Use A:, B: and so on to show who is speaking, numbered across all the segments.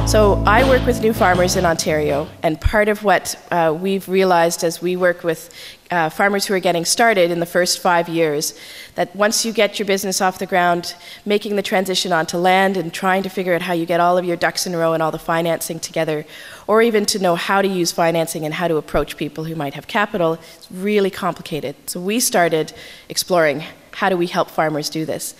A: So I work with new farmers in Ontario, and part of what we've realized as we work with farmers who are getting started in the first 5 years, that once you get your business off the ground, making the transition onto land and trying to figure out how you get all of your ducks in a row and all the financing together, or even to know how to use financing and how to approach people who might have capital, is really complicated. So we started exploring, how do we help farmers do this?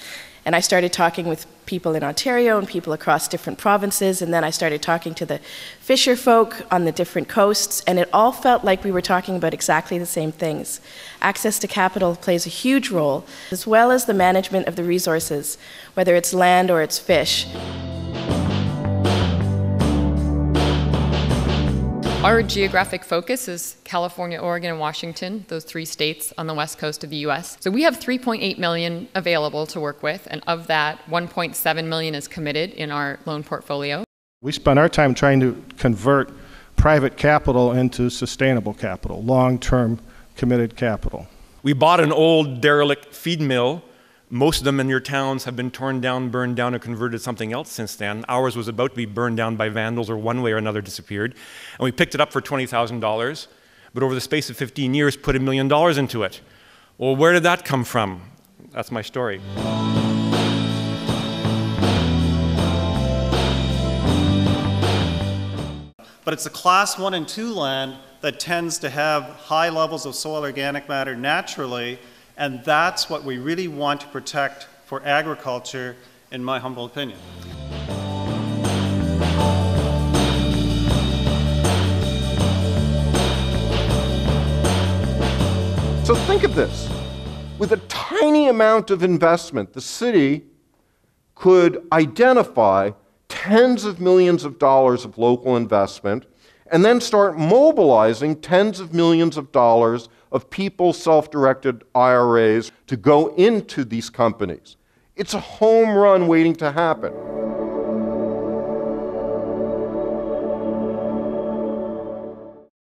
A: And I started talking with people in Ontario and people across different provinces, and then I started talking to the fisher folk on the different coasts, and it all felt like we were talking about exactly the same things. Access to capital plays a huge role, as well as the management of the resources, whether it's land or it's fish.
B: Our geographic focus is California, Oregon, and Washington, those 3 states on the west coast of the US. So we have 3.8 million available to work with, and of that, 1.7 million is committed in our loan portfolio.
C: We spend our time trying to convert private capital into sustainable capital, long-term committed capital.
D: We bought an old derelict feed mill. Most of them in your towns have been torn down, burned down, or converted to something else since then. Ours was about to be burned down by vandals or one way or another disappeared. And we picked it up for $20,000, but over the space of 15 years put $1 million into it. Well, where did that come from? That's my story.
E: But it's the class 1 and 2 land that tends to have high levels of soil organic matter naturally, and that's what we really want to protect for agriculture, in my humble opinion.
F: So think of this. With a tiny amount of investment, the city could identify tens of millions of dollars of local investment and then start mobilizing tens of millions of dollars of people's self-directed IRAs to go into these companies. It's a home run waiting to happen.